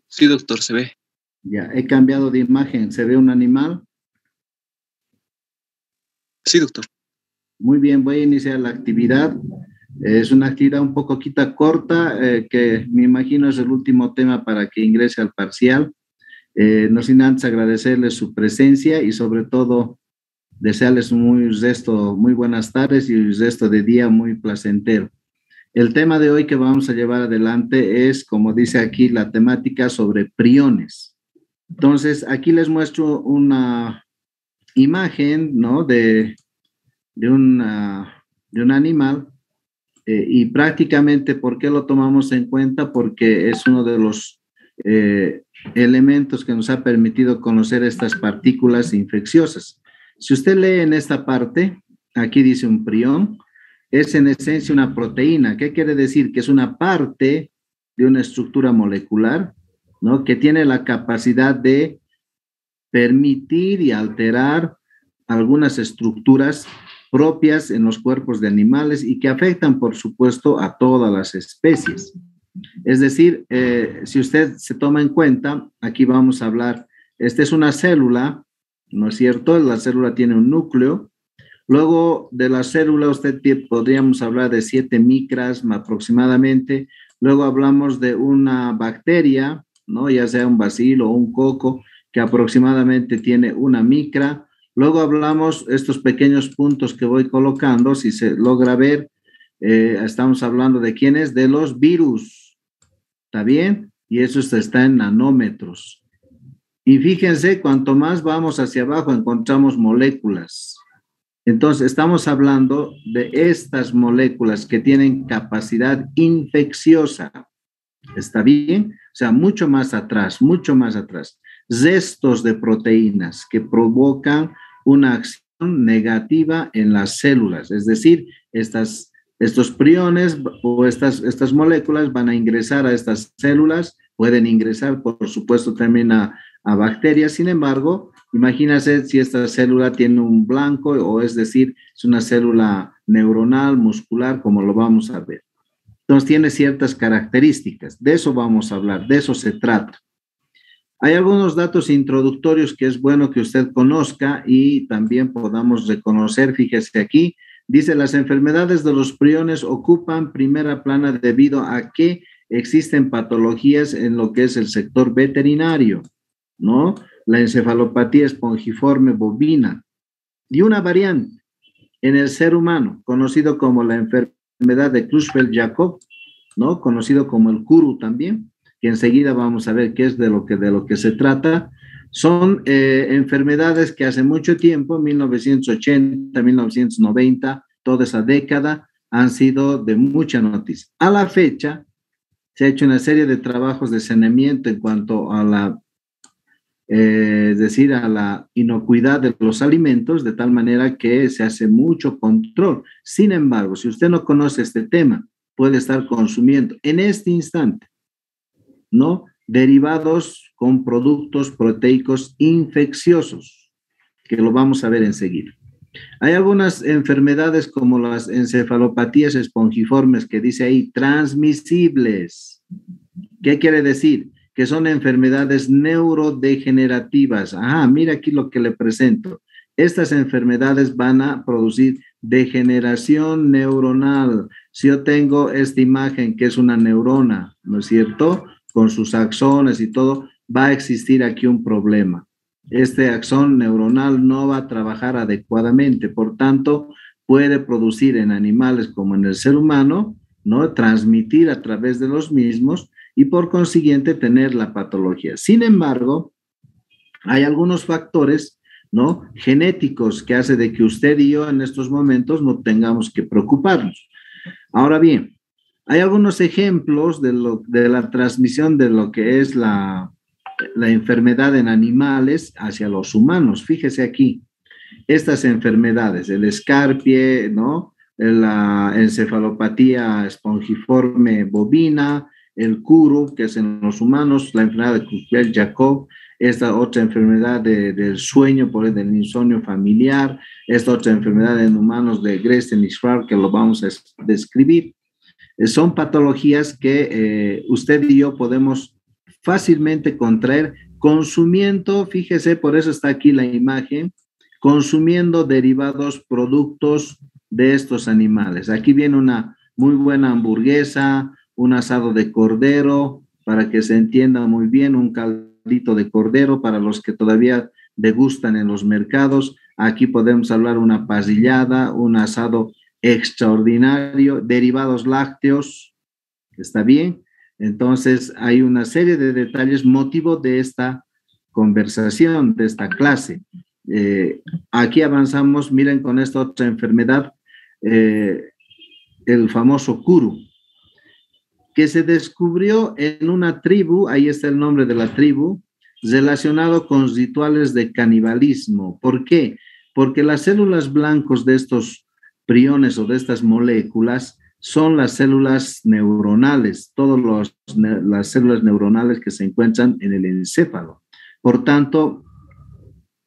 Sí, doctor, se ve. Ya, he cambiado de imagen. ¿Se ve un animal? Sí, doctor. Muy bien, voy a iniciar la actividad. Es una actividad un poquito corta, que me imagino es el último tema para que ingrese al parcial. No sin antes agradecerles su presencia y sobre todo desearles muy buenas tardes y un resto de día muy placentero. El tema de hoy que vamos a llevar adelante es, como dice aquí, la temática sobre priones. Entonces, aquí les muestro una imagen, ¿no? De, de un animal, y prácticamente, ¿por qué lo tomamos en cuenta? Porque es uno de los elementos que nos ha permitido conocer estas partículas infecciosas. Si usted lee en esta parte, aquí dice un prión, es en esencia una proteína. ¿Qué quiere decir? Que es una parte de una estructura molecular, ¿no? Que tiene la capacidad de permitir y alterar algunas estructuras propias en los cuerpos de animales y que afectan, por supuesto, a todas las especies. Es decir, si usted se toma en cuenta, aquí vamos a hablar, esta es una célula, ¿no es cierto? La célula tiene un núcleo. Luego de la célula, podríamos hablar de 7 micras aproximadamente. Luego hablamos de una bacteria, ¿no? Ya sea un bacilo o un coco, que aproximadamente tiene una micra. Luego hablamos estos pequeños puntos que voy colocando, si se logra ver, estamos hablando de quiénes, de los virus, ¿está bien? Y eso está en nanómetros. Y fíjense, cuanto más vamos hacia abajo, encontramos moléculas. Entonces, estamos hablando de estas moléculas que tienen capacidad infecciosa. ¿Está bien? O sea, mucho más atrás, mucho más atrás. Restos de proteínas que provocan una acción negativa en las células. Es decir, estos priones o estas moléculas van a ingresar a estas células, pueden ingresar, por supuesto, también a bacterias. Sin embargo, imagínense si esta célula tiene un blanco, o es decir, es una célula neuronal, muscular, como lo vamos a ver. Entonces tiene ciertas características, de eso vamos a hablar, de eso se trata. Hay algunos datos introductorios que es bueno que usted conozca y también podamos reconocer. Fíjese aquí, dice: las enfermedades de los priones ocupan primera plana debido a que existen patologías en lo que es el sector veterinario, ¿no? La encefalopatía espongiforme bovina y una variante en el ser humano, conocido como la enfermedad de Creutzfeldt-Jakob, ¿no? Conocido como el CURU también, que enseguida vamos a ver qué es de lo que se trata. Son enfermedades que hace mucho tiempo, 1980, 1990, toda esa década, han sido de mucha noticia. A la fecha, se ha hecho una serie de trabajos de saneamiento en cuanto a la, es decir, a la inocuidad de los alimentos, de tal manera que se hace mucho control. Sin embargo, si usted no conoce este tema, puede estar consumiendo en este instante, ¿no?, derivados con productos proteicos infecciosos, que lo vamos a ver enseguida. Hay algunas enfermedades como las encefalopatías espongiformes, que dice ahí, transmisibles. ¿Qué quiere decir? Que son enfermedades neurodegenerativas. Ajá, mira aquí lo que le presento. Estas enfermedades van a producir degeneración neuronal. Si yo tengo esta imagen que es una neurona, ¿no es cierto?, con sus axones y todo, va a existir aquí un problema. Este axón neuronal no va a trabajar adecuadamente, por tanto, puede producir en animales como en el ser humano, ¿no?, transmitir a través de los mismos y por consiguiente tener la patología. Sin embargo, hay algunos factores, ¿no?, genéticos, que hace de que usted y yo en estos momentos no tengamos que preocuparnos. Ahora bien, hay algunos ejemplos de la transmisión de lo que es la enfermedad en animales hacia los humanos. Fíjese aquí, estas enfermedades, el escarpie, ¿no?, la encefalopatía espongiforme bovina, el CURU, que es en los humanos, la enfermedad de Creutzfeldt-Jakob, esta otra enfermedad del sueño, por el insomnio familiar, esta otra enfermedad en humanos de Gresen y Schwartz, que lo vamos a describir. Son patologías que usted y yo podemos fácilmente contraer consumiendo, fíjese, por eso está aquí la imagen, consumiendo derivados productos de estos animales. Aquí viene una muy buena hamburguesa, un asado de cordero, para que se entienda muy bien, un caldito de cordero para los que todavía degustan en los mercados. Aquí podemos hablar una parrillada, un asado extraordinario, derivados lácteos, ¿está bien? Entonces, hay una serie de detalles motivo de esta conversación, de esta clase. Aquí avanzamos, miren con esta otra enfermedad, el famoso Kuru, que se descubrió en una tribu, ahí está el nombre de la tribu, relacionado con rituales de canibalismo. ¿Por qué? Porque las células blancos de estos priones o de estas moléculas son las células neuronales, todas las células neuronales que se encuentran en el encéfalo. Por tanto,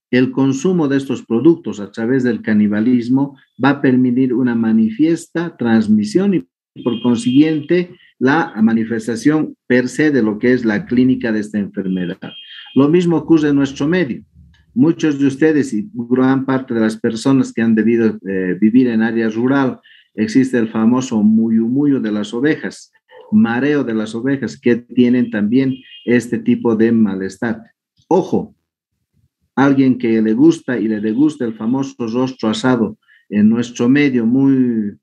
el consumo de estos productos a través del canibalismo va a permitir una manifiesta transmisión y por consiguiente la manifestación per se de lo que es la clínica de esta enfermedad. Lo mismo ocurre en nuestro medio. Muchos de ustedes y gran parte de las personas que han debido vivir en área rural, existe el famoso muyu de las ovejas, mareo de las ovejas, que tienen también este tipo de malestar. Ojo, alguien que le gusta y le degusta el famoso rostro asado en nuestro medio, muy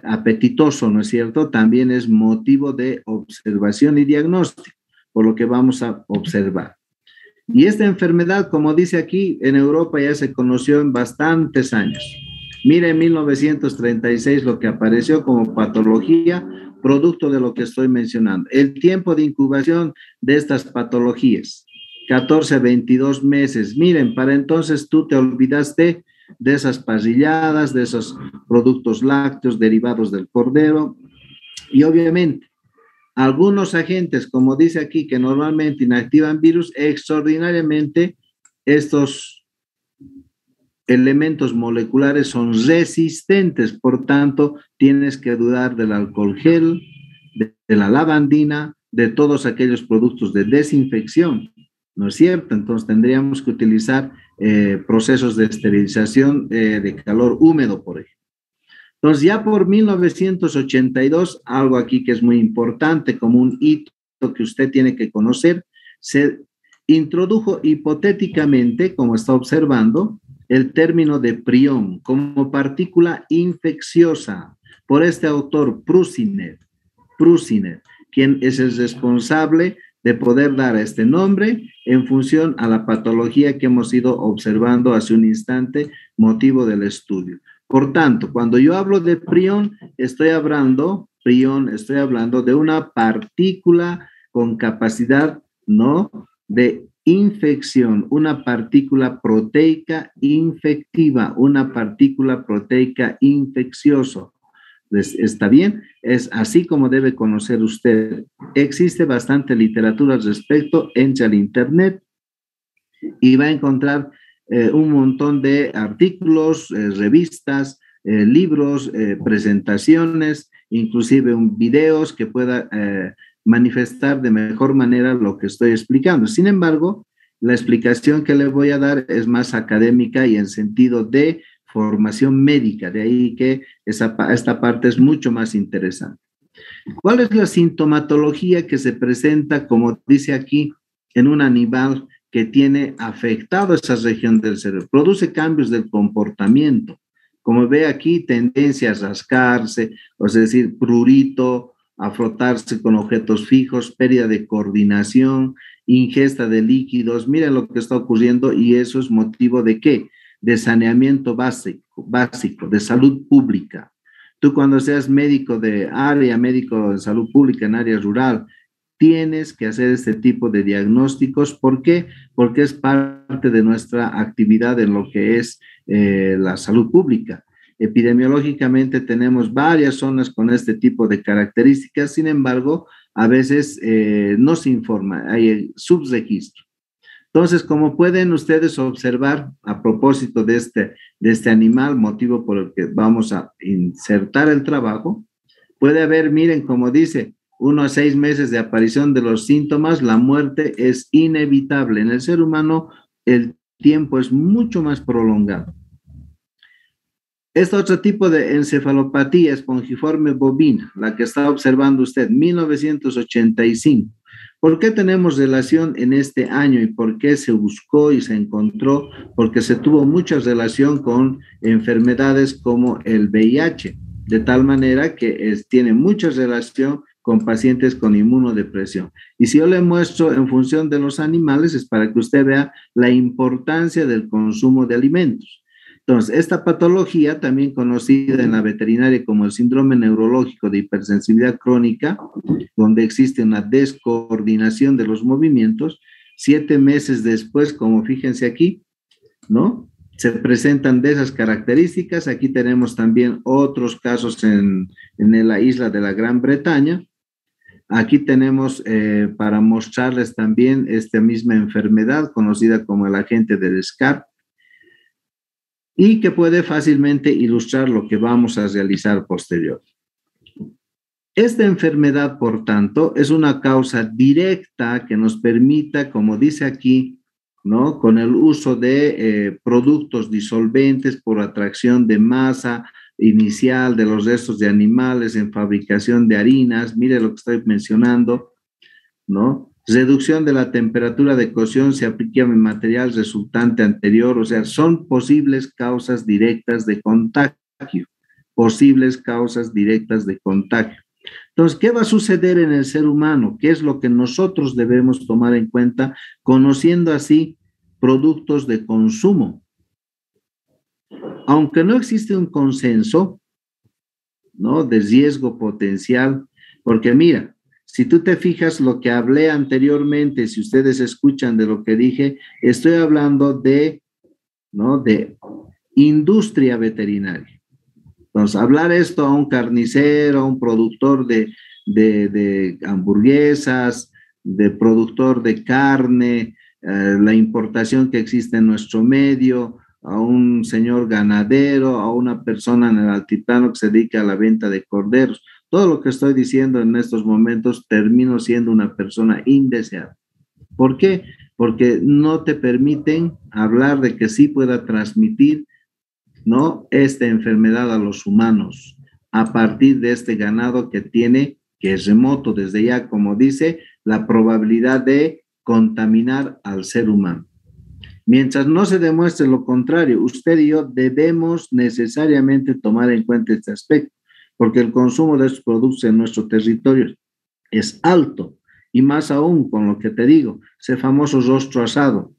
apetitoso, ¿no es cierto? También es motivo de observación y diagnóstico, por lo que vamos a observar. Y esta enfermedad, como dice aquí, en Europa ya se conoció en bastantes años. Mira, en 1936 lo que apareció como patología, producto de lo que estoy mencionando. El tiempo de incubación de estas patologías, 14 a 22 meses. Miren, para entonces tú te olvidaste de esas parrilladas, de esos productos lácteos derivados del cordero. Y obviamente, algunos agentes, como dice aquí, que normalmente inactivan virus, extraordinariamente estos elementos moleculares son resistentes, por tanto, tienes que dudar del alcohol gel, de la lavandina, de todos aquellos productos de desinfección, ¿no es cierto? Entonces tendríamos que utilizar procesos de esterilización de calor húmedo, por ejemplo. Entonces ya por 1982, algo aquí que es muy importante, como un hito que usted tiene que conocer, se introdujo hipotéticamente, como está observando, el término de prión como partícula infecciosa por este autor Prusiner, quien es el responsable de poder dar este nombre en función a la patología que hemos ido observando hace un instante, motivo del estudio. Por tanto, cuando yo hablo de prión, estoy hablando de una partícula con capacidad, ¿no?, de infección, una partícula proteica infectiva, una partícula proteica infecciosa. ¿Está bien? Es así como debe conocer usted. Existe bastante literatura al respecto, entra al internet y va a encontrar un montón de artículos, revistas, libros, presentaciones, inclusive videos que pueda manifestar de mejor manera lo que estoy explicando. Sin embargo, la explicación que le voy a dar es más académica y en sentido de formación médica, de ahí que esta parte es mucho más interesante. ¿Cuál es la sintomatología que se presenta, como dice aquí, en un animal que tiene afectado esa región del cerebro? Produce cambios del comportamiento. Como ve aquí, tendencia a rascarse, es decir, prurito, a frotarse con objetos fijos, pérdida de coordinación, ingesta de líquidos. Miren lo que está ocurriendo y eso es motivo de ¿qué? De saneamiento básico, de salud pública. Tú cuando seas médico de área, médico de salud pública en área rural, tienes que hacer este tipo de diagnósticos. ¿Por qué? Porque es parte de nuestra actividad en lo que es la salud pública. Epidemiológicamente tenemos varias zonas con este tipo de características, sin embargo, a veces no se informa, hay subregistro. Entonces, como pueden ustedes observar, a propósito de este animal, motivo por el que vamos a insertar el trabajo, puede haber, miren, como dice, 1 a 6 meses de aparición de los síntomas, la muerte es inevitable. En el ser humano el tiempo es mucho más prolongado. Este otro tipo de encefalopatía espongiforme bovina, la que está observando usted, 1985. ¿Por qué tenemos relación en este año y por qué se buscó y se encontró? Porque se tuvo mucha relación con enfermedades como el VIH, de tal manera que tiene mucha relación con pacientes con inmunodepresión. Y si yo le muestro en función de los animales, es para que usted vea la importancia del consumo de alimentos. Entonces, esta patología, también conocida en la veterinaria como el síndrome neurológico de hipersensibilidad crónica, donde existe una descoordinación de los movimientos, 7 meses después, como fíjense aquí, ¿no? Se presentan de esas características. Aquí tenemos también otros casos en la isla de la Gran Bretaña. Aquí tenemos para mostrarles también esta misma enfermedad conocida como el agente del SCAR y que puede fácilmente ilustrar lo que vamos a realizar posterior. Esta enfermedad, por tanto, es una causa directa que nos permita, como dice aquí, ¿no? Con el uso de productos disolventes por atracción de masa inicial de los restos de animales en fabricación de harinas, mire lo que estoy mencionando, ¿no? Reducción de la temperatura de cocción se aplica en material resultante anterior, o sea, son posibles causas directas de contagio, posibles causas directas de contagio. Entonces, ¿qué va a suceder en el ser humano? ¿Qué es lo que nosotros debemos tomar en cuenta, conociendo así productos de consumo? Aunque no existe un consenso, ¿no?, de riesgo potencial, porque mira, si tú te fijas lo que hablé anteriormente, si ustedes escuchan de lo que dije, estoy hablando de, ¿no?, de industria veterinaria. Entonces, hablar esto a un carnicero, a un productor de hamburguesas, de productor de carne, la importación que existe en nuestro medio, a un señor ganadero, a una persona en el altiplano que se dedica a la venta de corderos. Todo lo que estoy diciendo en estos momentos termino siendo una persona indeseable. ¿Por qué? Porque no te permiten hablar de que sí pueda transmitir, ¿no?, esta enfermedad a los humanos a partir de este ganado que tiene, que es remoto desde ya, como dice, la probabilidad de contaminar al ser humano. Mientras no se demuestre lo contrario, usted y yo debemos necesariamente tomar en cuenta este aspecto, porque el consumo de estos productos en nuestro territorio es alto, y más aún con lo que te digo, ese famoso rostro asado,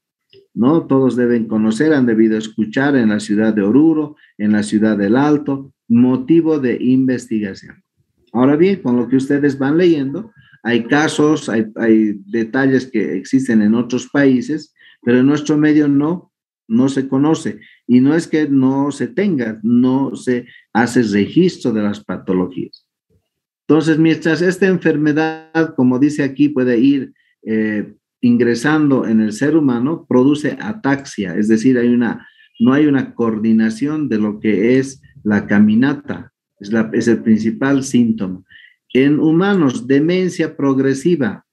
¿no? Todos deben conocer, han debido escuchar en la ciudad de Oruro, en la ciudad del Alto, motivo de investigación. Ahora bien, con lo que ustedes van leyendo, hay casos, hay detalles que existen en otros países, pero en nuestro medio no se conoce. Y no es que no se tenga, no se hace registro de las patologías. Entonces, mientras esta enfermedad, como dice aquí, puede ir ingresando en el ser humano, produce ataxia, es decir, no hay una coordinación de lo que es la caminata, es el principal síntoma. En humanos, demencia progresiva.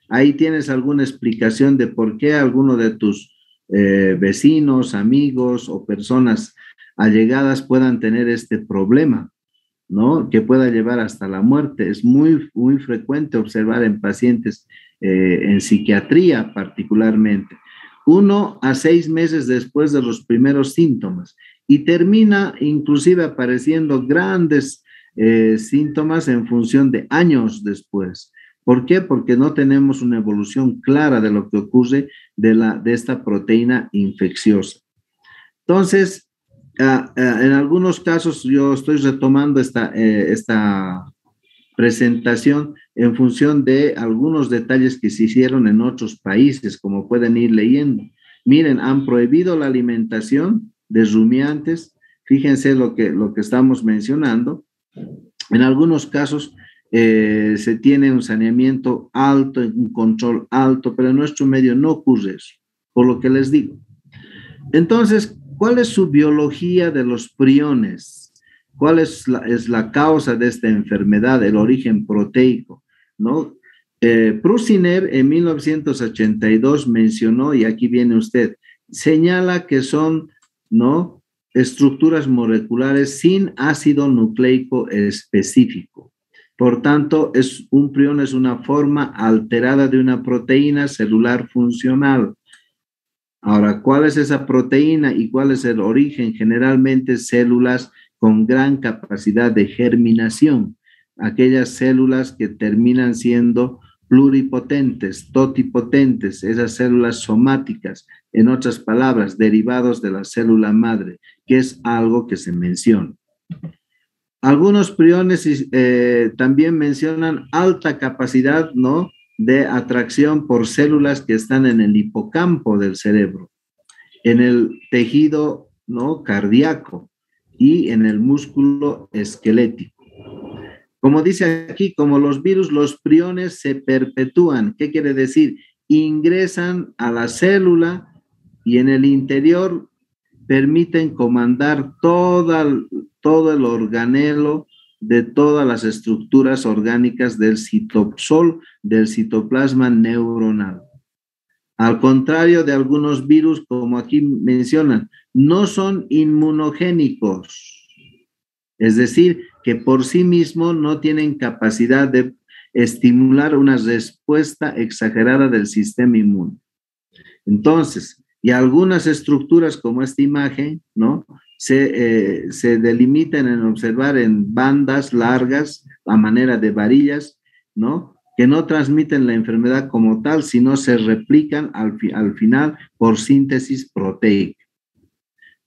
Ahí tienes alguna explicación de por qué alguno de tus vecinos, amigos o personas allegadas puedan tener este problema, ¿no?, que pueda llevar hasta la muerte. Es muy, muy frecuente observar en pacientes en psiquiatría particularmente, 1 a 6 meses después de los primeros síntomas, y termina inclusive apareciendo grandes síntomas en función de años después. ¿Por qué? Porque no tenemos una evolución clara de lo que ocurre de esta proteína infecciosa. Entonces, en algunos casos yo estoy retomando esta presentación en función de algunos detalles que se hicieron en otros países, como pueden ir leyendo. Miren, han prohibido la alimentación de rumiantes. Fíjense lo que estamos mencionando. En algunos casos se tiene un saneamiento alto, un control alto, pero en nuestro medio no ocurre eso, por lo que les digo. Entonces, ¿cuál es su biología de los priones? ¿Cuál es la causa de esta enfermedad, el origen proteico? ¿no? Prusiner en 1982 mencionó, y aquí viene usted, señala que son, ¿no?, estructuras moleculares sin ácido nucleico específico. Por tanto, un prión es una forma alterada de una proteína celular funcional. Ahora, ¿cuál es esa proteína y cuál es el origen? Generalmente células con gran capacidad de germinación, aquellas células que terminan siendo pluripotentes, totipotentes, esas células somáticas, en otras palabras, derivados de la célula madre, que es algo que se menciona. Algunos priones también mencionan alta capacidad, ¿no?, de atracción por células que están en el hipocampo del cerebro, en el tejido, ¿no?, cardíaco y en el músculo esquelético. Como dice aquí, como los virus, los priones se perpetúan. ¿Qué quiere decir? Ingresan a la célula y en el interior permiten comandar todo el organelo de todas las estructuras orgánicas del citosol, del citoplasma neuronal. Al contrario de algunos virus, como aquí mencionan, no son inmunogénicos. Es decir, que por sí mismos no tienen capacidad de estimular una respuesta exagerada del sistema inmune. Entonces, y algunas estructuras como esta imagen, ¿no?, se delimitan en observar en bandas largas a manera de varillas, ¿no?, que no transmiten la enfermedad como tal, sino se replican al final por síntesis proteica.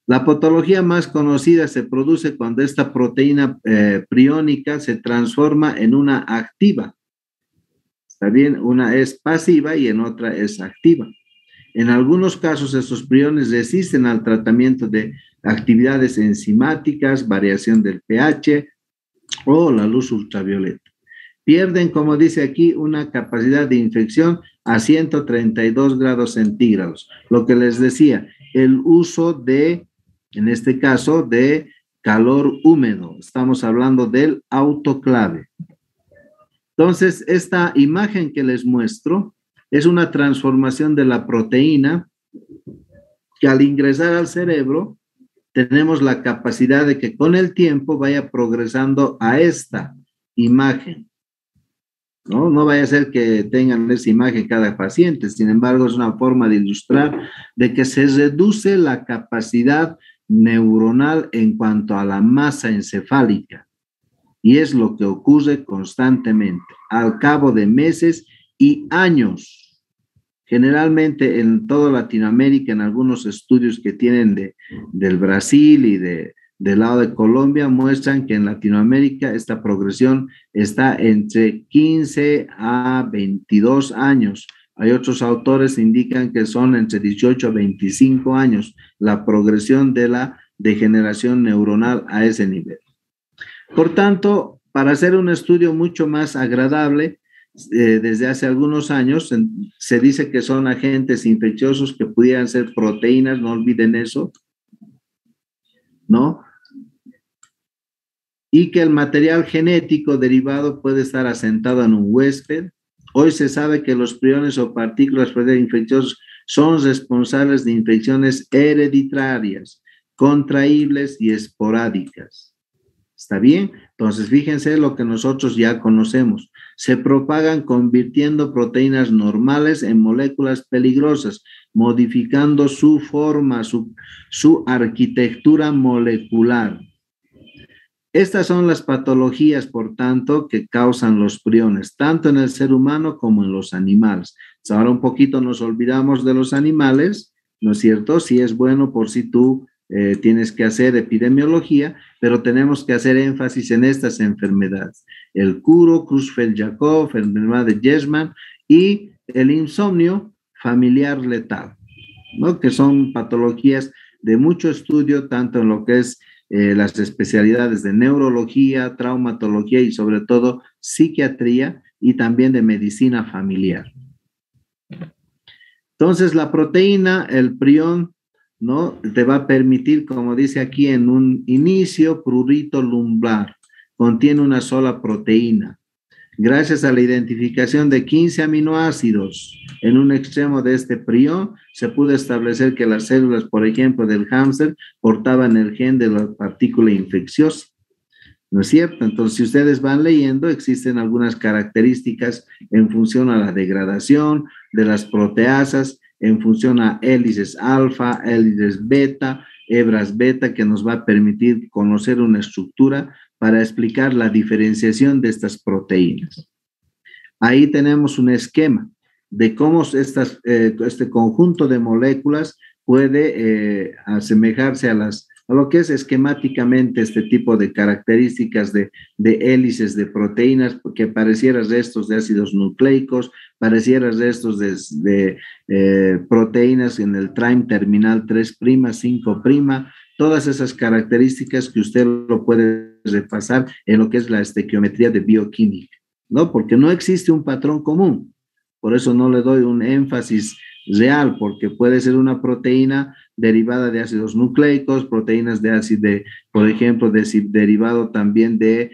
La patología más conocida se produce cuando esta proteína priónica se transforma en una activa. ¿Está bien? Una es pasiva y en otra es activa. En algunos casos, estos priones resisten al tratamiento de actividades enzimáticas, variación del pH o la luz ultravioleta. Pierden, como dice aquí, una capacidad de infección a 132 grados centígrados. Lo que les decía, el uso de, en este caso, de calor húmedo. Estamos hablando del autoclave. Entonces, esta imagen que les muestro es una transformación de la proteína que al ingresar al cerebro tenemos la capacidad de que con el tiempo vaya progresando a esta imagen. No vaya a ser que tengan esa imagen cada paciente, sin embargo es una forma de ilustrar de que se reduce la capacidad neuronal en cuanto a la masa encefálica y es lo que ocurre constantemente al cabo de meses y años. Generalmente en toda Latinoamérica, en algunos estudios que tienen del Brasil y del lado de Colombia, muestran que en Latinoamérica esta progresión está entre 15 a 22 años. Hay otros autores que indican que son entre 18 a 25 años la progresión de la degeneración neuronal a ese nivel. Por tanto, para hacer un estudio mucho más agradable, desde hace algunos años se dice que son agentes infecciosos que pudieran ser proteínas, no olviden eso, ¿no? Y que el material genético derivado puede estar asentado en un huésped. Hoy se sabe que los priones o partículas infecciosas son responsables de infecciones hereditarias, contraíbles y esporádicas. ¿Está bien? Entonces, fíjense lo que nosotros ya conocemos. Se propagan convirtiendo proteínas normales en moléculas peligrosas, modificando su forma, su arquitectura molecular. Estas son las patologías, por tanto, que causan los priones, tanto en el ser humano como en los animales. Ahora un poquito nos olvidamos de los animales, ¿no es cierto? Sí es bueno por si tú tienes que hacer epidemiología, pero tenemos que hacer énfasis en estas enfermedades. El Kuro, Creutzfeldt-Jakob, enfermedad de Gershman y el insomnio familiar letal, ¿no? Que son patologías de mucho estudio, tanto en lo que es las especialidades de neurología, traumatología y sobre todo psiquiatría y también de medicina familiar. Entonces, la proteína, el prión, ¿no?, te va a permitir, como dice aquí en un inicio, prurito lumbar, contiene una sola proteína. Gracias a la identificación de 15 aminoácidos en un extremo de este prión, se pudo establecer que las células, por ejemplo, del hámster portaban el gen de la partícula infecciosa, ¿no es cierto? Entonces, si ustedes van leyendo, existen algunas características en función a la degradación de las proteasas, en función a hélices alfa, hélices beta, hebras beta, que nos va a permitir conocer una estructura para explicar la diferenciación de estas proteínas. Ahí tenemos un esquema de cómo este conjunto de moléculas puede asemejarse a lo que es esquemáticamente este tipo de características de hélices de proteínas, que pareciera restos de ácidos nucleicos, pareciera restos de proteínas en el trim terminal 3', 5', todas esas características que usted lo puede repasar en lo que es la estequiometría de bioquímica, ¿no? Porque no existe un patrón común. Por eso no le doy un énfasis real, porque puede ser una proteína derivada de ácidos nucleicos, proteínas de ácido, por ejemplo, derivado también de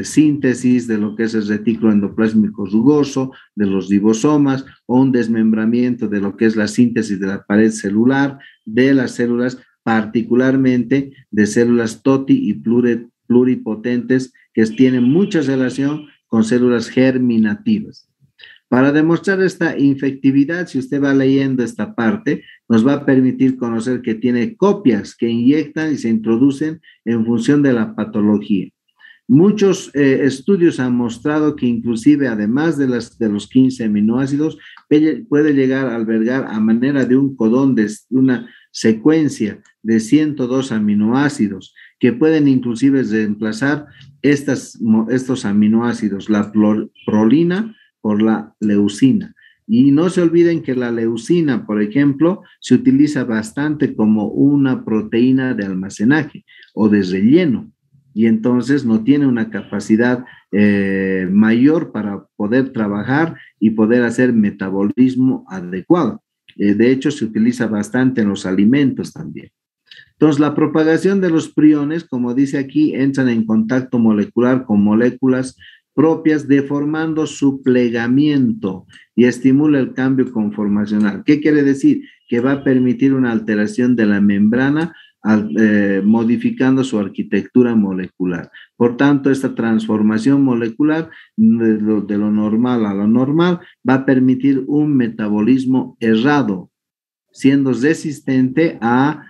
síntesis de lo que es el retículo endoplásmico rugoso, de los ribosomas, o un desmembramiento de lo que es la síntesis de la pared celular, de las células, particularmente de células TOTI y pluripotentes, que tienen mucha relación con células germinativas. Para demostrar esta infectividad, si usted va leyendo esta parte, nos va a permitir conocer que tiene copias que inyectan y se introducen en función de la patología. Muchos estudios han mostrado que inclusive además de los 15 aminoácidos, puede llegar a albergar a manera de un codón de una secuencia de 102 aminoácidos que pueden inclusive reemplazar estos aminoácidos, la prolina por la leucina. Y no se olviden que la leucina, por ejemplo, se utiliza bastante como una proteína de almacenaje o de relleno, y entonces no tiene una capacidad mayor para poder trabajar y poder hacer metabolismo adecuado. De hecho, se utiliza bastante en los alimentos también. Entonces, la propagación de los priones, como dice aquí, entran en contacto molecular con moléculas propias, deformando su plegamiento y estimula el cambio conformacional. ¿Qué quiere decir? Que va a permitir una alteración de la membrana, modificando su arquitectura molecular. Por tanto, esta transformación molecular de lo normal a lo normal va a permitir un metabolismo errado, siendo resistente a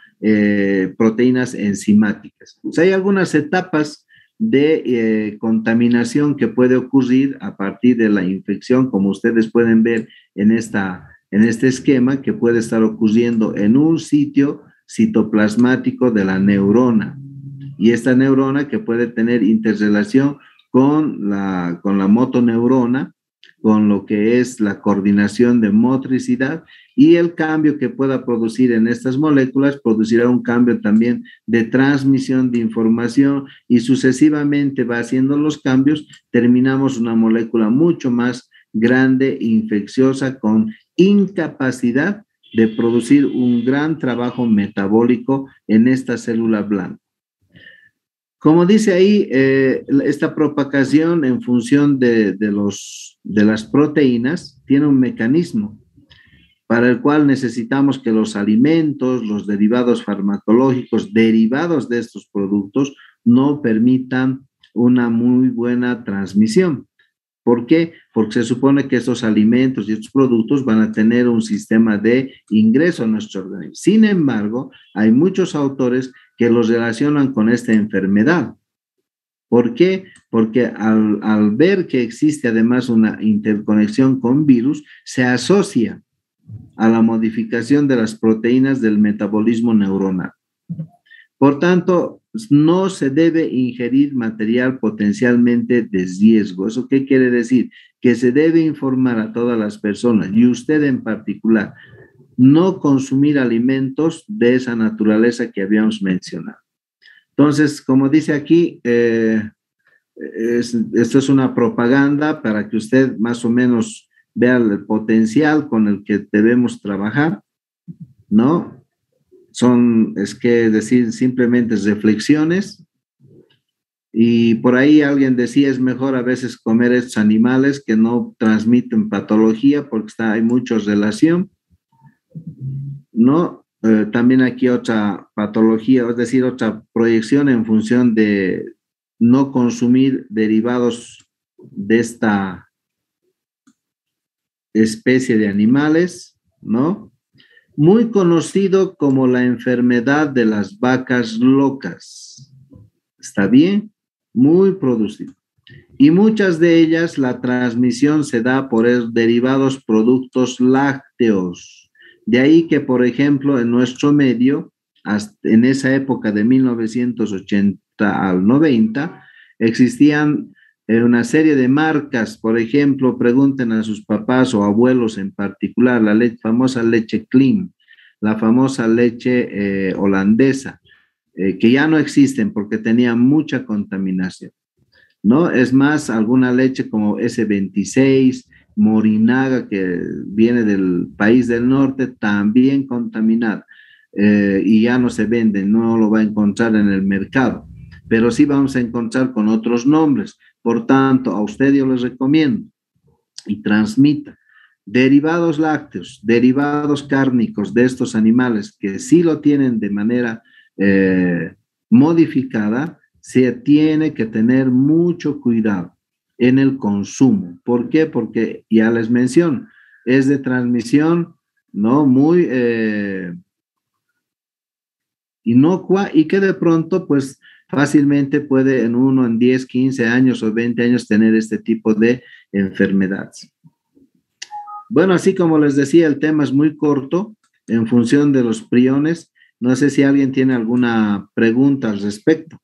proteínas enzimáticas. O sea, hay algunas etapas de contaminación que puede ocurrir a partir de la infección, como ustedes pueden ver en este esquema, que puede estar ocurriendo en un sitio citoplasmático de la neurona, y esta neurona que puede tener interrelación con la motoneurona, con lo que es la coordinación de motricidad, y el cambio que pueda producir en estas moléculas producirá un cambio también de transmisión de información, y sucesivamente va haciendo los cambios, terminamos una molécula mucho más grande, infecciosa, con incapacidad de producir un gran trabajo metabólico en esta célula blanca. Como dice ahí, esta propagación en función de las proteínas tiene un mecanismo para el cual necesitamos que los alimentos, los derivados farmacológicos derivados de estos productos no permitan una muy buena transmisión. ¿Por qué? Porque se supone que estos alimentos y estos productos van a tener un sistema de ingreso a nuestro organismo. Sin embargo, hay muchos autores que los relacionan con esta enfermedad. ¿Por qué? Porque al ver que existe además una interconexión con virus, se asocia a la modificación de las proteínas del metabolismo neuronal. Por tanto, no se debe ingerir material potencialmente de riesgo. ¿Eso qué quiere decir? Que se debe informar a todas las personas, y usted en particular, no consumir alimentos de esa naturaleza que habíamos mencionado. Entonces, como dice aquí, esto es una propaganda para que usted más o menos vea el potencial con el que debemos trabajar, ¿no? Simplemente reflexiones, Y por ahí alguien decía, es mejor a veces comer estos animales que no transmiten patología porque hay mucha relación, ¿no? También aquí otra patología, es decir, otra proyección en función de no consumir derivados de esta especie de animales, ¿no? Muy conocido como la enfermedad de las vacas locas. ¿Está bien? Muy producido. Y muchas de ellas la transmisión se da por derivados productos lácteos. De ahí que, por ejemplo, en nuestro medio, hasta en esa época de 1980 al 90, existían una serie de marcas, por ejemplo, pregunten a sus papás o abuelos en particular, la famosa leche Clean, la famosa leche holandesa, que ya no existen porque tenían mucha contaminación, ¿no? Es más, alguna leche como S26, Morinaga, que viene del país del norte, también contaminada, y ya no se vende, no lo va a encontrar en el mercado, pero sí vamos a encontrar con otros nombres. Por tanto, a usted yo les recomiendo y transmita derivados lácteos, derivados cárnicos de estos animales que sí lo tienen de manera modificada, se tiene que tener mucho cuidado en el consumo. ¿Por qué? Porque ya les menciono, es de transmisión, ¿no? Muy inocua y que de pronto, pues, fácilmente puede en 1, en 10, 15 años o 20 años tener este tipo de enfermedades. Bueno, así como les decía, el tema es muy corto en función de los priones. No sé si alguien tiene alguna pregunta al respecto.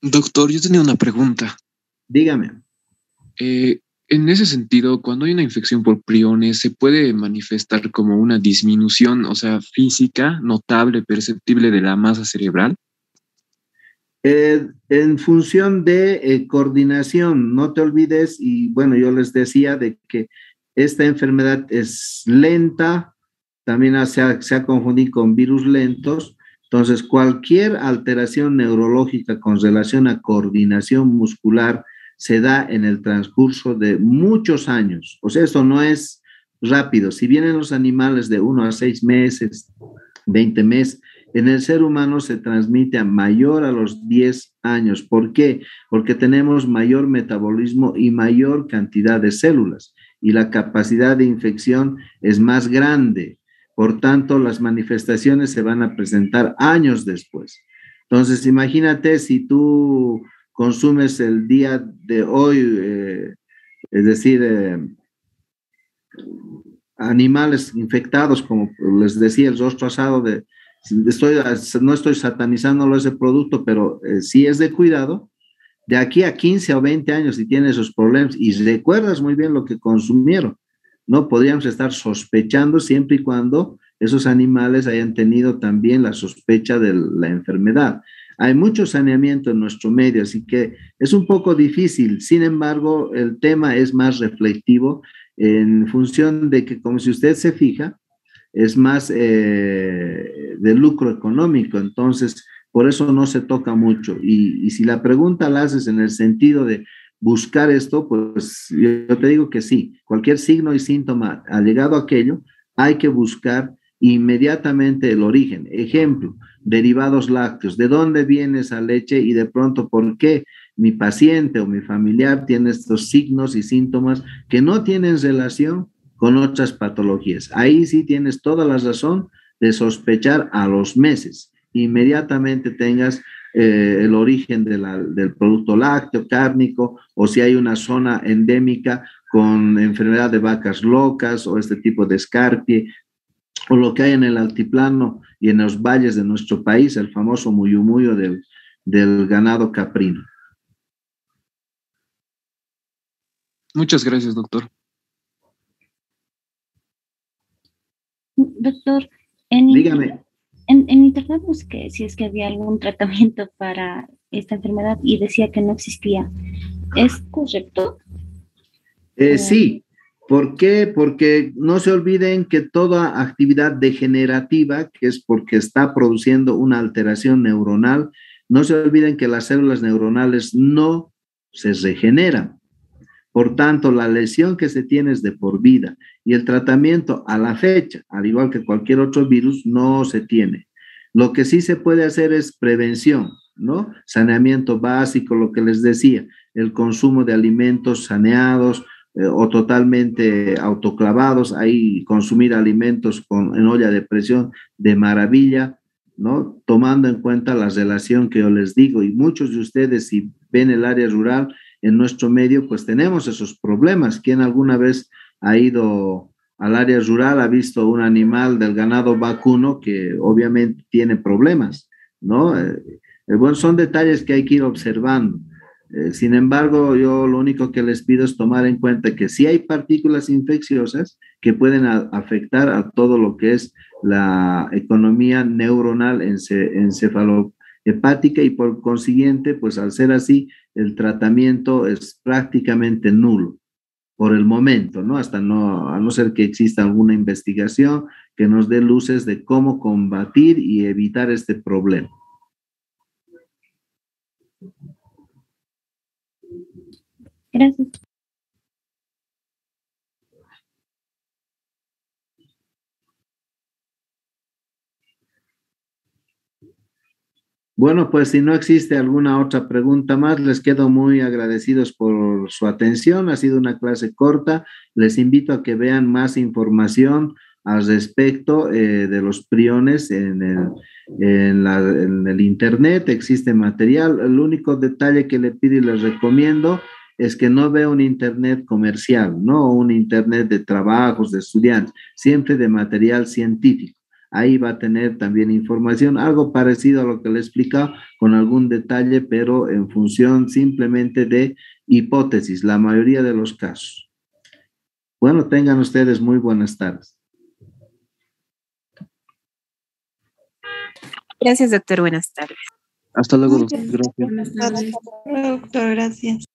Doctor, yo tenía una pregunta. Dígame. En ese sentido, cuando hay una infección por priones, ¿se puede manifestar como una disminución, o sea, física, notable, perceptible de la masa cerebral? En función de coordinación, no te olvides, y bueno, yo les decía de que esta enfermedad es lenta, también se ha confundido con virus lentos, entonces cualquier alteración neurológica con relación a coordinación muscular se da en el transcurso de muchos años, o sea, esto no es rápido, si vienen los animales de 1 a 6 meses, 20 meses, en el ser humano se transmite a mayor a los 10 años. ¿Por qué? Porque tenemos mayor metabolismo y mayor cantidad de células y la capacidad de infección es más grande. Por tanto, las manifestaciones se van a presentar años después. Entonces, imagínate si tú consumes el día de hoy, es decir, animales infectados, como les decía, el rostro asado no estoy satanizándolo ese producto, pero sí es de cuidado. De aquí a 15 o 20 años, si tiene esos problemas y recuerdas muy bien lo que consumieron, no podríamos estar sospechando siempre y cuando esos animales hayan tenido también la sospecha de la enfermedad. Hay mucho saneamiento en nuestro medio, así que es un poco difícil. Sin embargo, el tema es más reflectivo en función de que, como si usted se fija, es más de lucro económico, entonces por eso no se toca mucho. Y si la pregunta la haces en el sentido de buscar esto, pues yo te digo que sí, cualquier signo y síntoma allegado a aquello, hay que buscar inmediatamente el origen. Ejemplo, derivados lácteos, ¿de dónde viene esa leche y de pronto por qué mi paciente o mi familiar tiene estos signos y síntomas que no tienen relación con otras patologías? Ahí sí tienes toda la razón de sospechar a los meses. Inmediatamente tengas el origen del producto lácteo, cárnico, o si hay una zona endémica con enfermedad de vacas locas o este tipo de escarpie, o lo que hay en el altiplano y en los valles de nuestro país, el famoso muyumuyo del ganado caprino. Muchas gracias, doctor. Doctor, Dígame. En internet busqué si es que había algún tratamiento para esta enfermedad y decía que no existía. ¿Es correcto? Sí, ¿Por qué? Porque no se olviden que toda actividad degenerativa, que es porque está produciendo una alteración neuronal, no se olviden que las células neuronales no se regeneran. Por tanto, la lesión que se tiene es de por vida y el tratamiento a la fecha, al igual que cualquier otro virus, no se tiene. Lo que sí se puede hacer es prevención, ¿no? Saneamiento básico, lo que les decía, el consumo de alimentos saneados o totalmente autoclavados, ahí consumir alimentos en olla de presión de maravilla, ¿no? Tomando en cuenta la relación que yo les digo y muchos de ustedes si ven el área rural, en nuestro medio, pues tenemos esos problemas. ¿Quién alguna vez ha ido al área rural, ha visto un animal del ganado vacuno que obviamente tiene problemas, ¿no? Bueno, son detalles que hay que ir observando. Sin embargo, yo lo único que les pido es tomar en cuenta que sí hay partículas infecciosas que pueden afectar a todo lo que es la economía neuronal encefalohepática y por consiguiente, pues al ser así, el tratamiento es prácticamente nulo por el momento, ¿no? Hasta no, a no ser que exista alguna investigación que nos dé luces de cómo combatir y evitar este problema. Gracias. Bueno, pues si no existe alguna otra pregunta más, les quedo muy agradecidos por su atención. Ha sido una clase corta. Les invito a que vean más información al respecto de los priones en el internet. Existe material. El único detalle que le pido y les recomiendo es que no vea un internet comercial, no un internet de trabajos, de estudiantes, siempre de material científico. Ahí va a tener también información, algo parecido a lo que le he explicado, con algún detalle, pero en función simplemente de hipótesis, la mayoría de los casos. Bueno, tengan ustedes muy buenas tardes. Gracias, doctor. Buenas tardes. Hasta luego, Muchas doctor. Gracias. buenas tardes. Doctor, gracias.